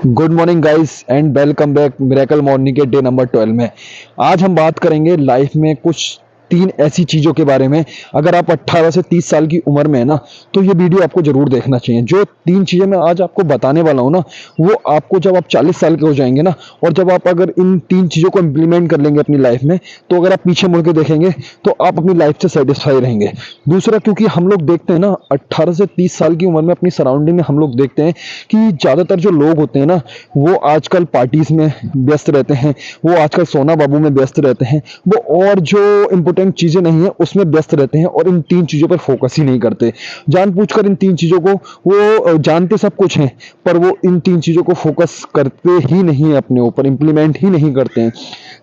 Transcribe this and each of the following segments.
Good morning guys and welcome back miracle morning के day number 12 में। आज हम बात करेंगे लाइफ में कुछ तीन ऐसी चीज़ों के बारे में। अगर आप 18 से 30 साल की उम्र में है ना, तो ये वीडियो आपको जरूर देखना चाहिए। जो तीन चीज़ें मैं आज आपको बताने वाला हूँ ना, वो आपको जब आप 40 साल के हो जाएंगे ना, और जब आप अगर इन तीन चीज़ों को इम्प्लीमेंट कर लेंगे अपनी लाइफ में, तो अगर आप पीछे मुड़ के देखेंगे तो आप अपनी लाइफ से सेटिस्फाई रहेंगे। दूसरा, क्योंकि हम लोग देखते हैं ना 18 से 30 साल की उम्र में अपनी सराउंडिंग में हम लोग देखते हैं कि ज़्यादातर जो लोग होते हैं ना, वो आजकल पार्टीज में व्यस्त रहते हैं, वो आजकल सोना बाबू में व्यस्त रहते हैं, वो और जो इम्पोर्टेंट चीज़ें नहीं है उसमें व्यस्त रहते हैं और इन तीन चीज़ों पर फोकस ही नहीं करते। जानबूझकर इन तीन चीज़ों को वो जानते सब कुछ हैं, पर वो इन तीन चीज़ों को फोकस करते ही नहीं है, अपने ऊपर इम्प्लीमेंट ही नहीं करते हैं।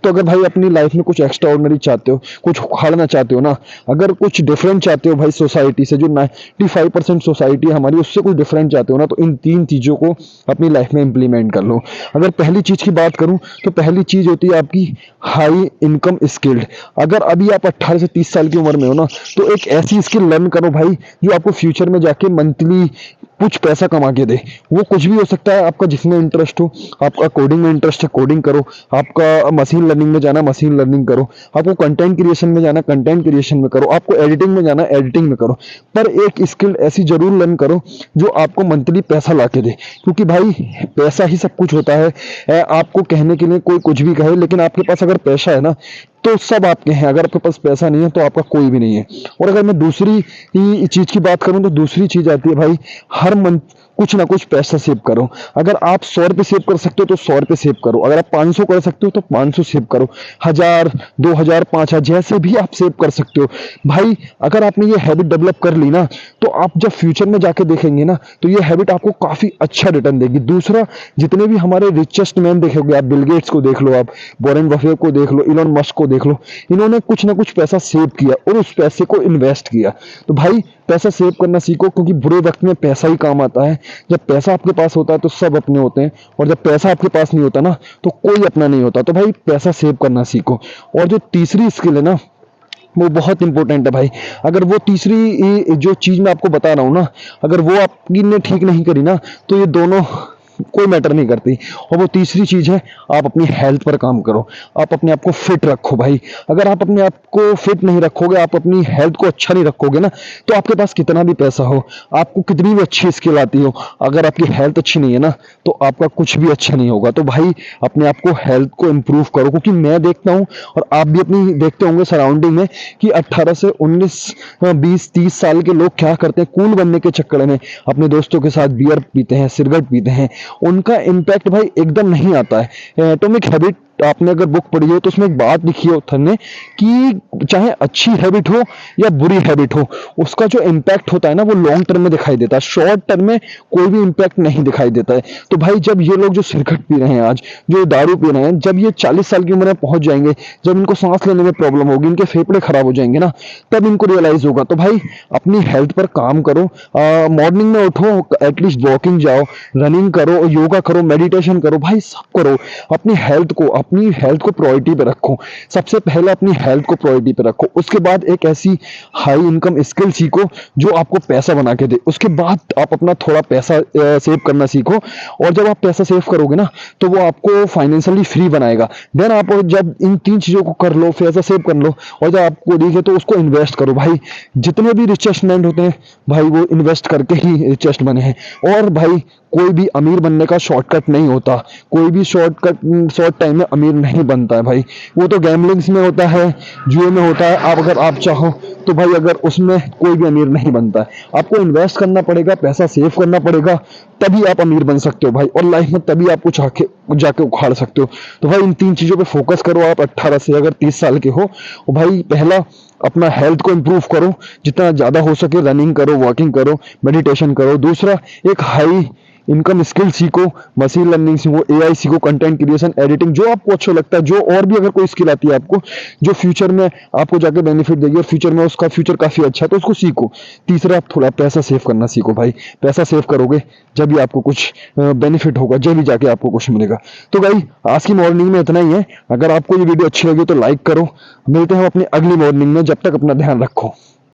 तो अगर भाई अपनी लाइफ में कुछ एक्स्ट्रा ऑर्डिनरी चाहते हो, कुछ उखाड़ना चाहते हो ना, अगर कुछ डिफरेंट चाहते हो भाई सोसाइटी से, जो 95% सोसाइटी हमारी उससे कुछ डिफरेंट चाहते हो ना, तो इन तीन चीज़ों को अपनी लाइफ में इंप्लीमेंट कर लो। अगर पहली चीज़ की बात करूं तो पहली चीज़ होती है आपकी हाई इनकम स्किल्ड। अगर अभी आप 18 से 30 साल की उम्र में हो ना, तो एक ऐसी स्किल लर्न करो भाई जो आपको फ्यूचर में जाके मंथली कुछ पैसा कमा के दे। वो कुछ भी हो सकता है आपका, जिसमें इंटरेस्ट हो। आपका कोडिंग में इंटरेस्ट है, कोडिंग करो। आपका मशीन लर्निंग में जाना, मशीन लर्निंग करो। आपको कंटेंट क्रिएशन में जाना, कंटेंट क्रिएशन में करो। आपको एडिटिंग में जाना, एडिटिंग में करो। पर एक स्किल ऐसी जरूर लर्न करो जो आपको मंथली पैसा ला के दे, क्योंकि भाई पैसा ही सब कुछ होता है। आपको कहने के लिए कोई कुछ भी कहे, लेकिन आपके पास अगर पैसा है ना, तो सब आपके हैं। अगर आपके पास पैसा नहीं है तो आपका कोई भी नहीं है। और अगर मैं दूसरी चीज की बात करूं, तो दूसरी चीज आती है भाई, हर मंथ कुछ ना कुछ पैसा सेव करो। अगर आप 100 रुपये सेव कर सकते हो तो 100 रुपये सेव करो। अगर आप 500 कर सकते हो तो 500 सेव करो। 1000, 2000, 5000 जैसे भी आप सेव कर सकते हो भाई। अगर आपने ये हैबिट डेवलप कर ली ना, तो आप जब फ्यूचर में जाके देखेंगे ना, तो ये हैबिट आपको काफी अच्छा रिटर्न देगी। दूसरा, जितने भी हमारे रिचेस्ट मैन देखोगे आप, बिल गेट्स को देख लो, आप वॉरेन बफेट को देख लो, इलॉन मस्क को देख लो, इन्होंने कुछ ना कुछ पैसा सेव किया और उस पैसे को इन्वेस्ट किया। तो भाई पैसा सेव करना सीखो, क्योंकि बुरे वक्त में पैसा ही काम आता है। जब पैसा आपके पास होता है तो सब अपने होते हैं, और जब पैसा आपके पास नहीं होता ना, तो कोई अपना नहीं होता। तो भाई पैसा सेव करना सीखो। और जो तीसरी स्किल है ना, वो बहुत इंपॉर्टेंट है भाई। अगर वो तीसरी जो चीज मैं आपको बता रहा हूँ ना, अगर वो आपकी ने ठीक नहीं करी ना, तो ये दोनों कोई मैटर नहीं करती। और वो तीसरी चीज है, आप अपनी हेल्थ पर काम करो। आप अपने आप को फिट रखो भाई। अगर आप अपने आप को फिट नहीं रखोगे, आप अपनी हेल्थ को अच्छा नहीं रखोगे ना, तो आपके पास कितना भी पैसा हो, आपको कितनी भी अच्छी स्किल आती हो, अगर आपकी हेल्थ अच्छी नहीं है ना, तो आपका कुछ भी अच्छा नहीं होगा। तो भाई अपने आप को, हेल्थ को इंप्रूव करो। क्योंकि मैं देखता हूँ, और आप भी अपनी देखते होंगे सराउंडिंग में, कि 18 से 19, 20, 30 साल के लोग क्या करते हैं, कूल बनने के चक्कर में अपने दोस्तों के साथ बियर पीते हैं, सिगरेट पीते हैं। उनका इम्पैक्ट भाई एकदम नहीं आता है। एटॉमिक हैबिट आपने अगर बुक पढ़ी हो, तो उसमें एक बात लिखी है ऑथर ने, कि चाहे अच्छी हैबिट हो या बुरी हैबिट हो, उसका जो इम्पैक्ट होता है ना, वो लॉन्ग टर्म में दिखाई देता है। शॉर्ट टर्म में कोई भी इम्पैक्ट नहीं दिखाई देता है। तो भाई जब ये लोग जो सिगरेट पी रहे हैं आज, जो दारू पी रहे हैं, जब ये 40 साल की उम्र में पहुंच जाएंगे, जब इनको सांस लेने में प्रॉब्लम होगी, इनके फेफड़े खराब हो जाएंगे ना, तब इनको रियलाइज होगा। तो भाई अपनी हेल्थ पर काम करो। मॉर्निंग में उठो, एटलीस्ट वॉकिंग जाओ, रनिंग करो, योगा करो, मेडिटेशन करो, भाई सब करो। अपनी हेल्थ को प्रायोरिटी पे रखो। सबसे पहले अपनी हेल्थ को प्रायोरिटी पे रखो। उसके बाद एक ऐसी हाई इनकम स्किल सीखो जो आपको पैसा बना के दे। उसके बाद आप अपना थोड़ा पैसा सेव करना सीखो। और जब आप पैसा सेव करोगे ना, तो वो आपको फाइनेंशियली फ्री बनाएगा। देन आप जब इन तीन चीजों को कर लो, पैसा सेव कर लो, और जब आपको दिखे तो उसको इन्वेस्ट करो। भाई जितने भी रिचेस्ट मैन होते हैं भाई, वो इन्वेस्ट करके ही रिचेस्ट बने हैं। और भाई कोई भी अमीर बनने का शॉर्टकट नहीं होता। कोई भी शॉर्ट टाइम में अमीर नहीं बनता है भाई। वो तो गैम्बलिंग्स में होता है, जुए में होता है। अगर आप चाहो तो भाई, अगर उसमें कोई भी अमीर नहीं बनता है। आपको इन्वेस्ट करना पड़ेगा, पैसा सेव करना पड़ेगा, तभी आप अमीर बन सकते हो भाई। और लाइफ में तभी आप कुछ जाके उखाड़ सकते हो। तो भाई इन तीन चीजों पे फोकस करो। आप 18 से अगर 30 साल के हो, और भाई पहला अपना हेल्थ को इंप्रूव करो, जितना ज्यादा हो सके रनिंग करो, वॉकिंग करो, मेडिटेशन करो। दूसरा, एक हाई इनकम स्किल सीखो, मशीन लर्निंग सीखो, एआई सीखो, कंटेंट क्रिएशन, एडिटिंग, जो आपको अच्छा लगता है। जो और भी अगर कोई स्किल आती है आपको, जो फ्यूचर में आपको जाके बेनिफिट देगी, और फ्यूचर में उसका फ्यूचर काफी अच्छा है, तो उसको सीखो। तीसरा, आप थोड़ा पैसा सेव करना सीखो भाई। पैसा सेव करोगे जब भी आपको कुछ बेनिफिट होगा, जब भी जाके आपको कुछ मिलेगा। तो भाई आज की मॉर्निंग में इतना ही है। अगर आपको ये वीडियो अच्छी लगी तो लाइक करो। मिलते हैं अपनी अगली मॉर्निंग में। जब तक अपना ध्यान रखो।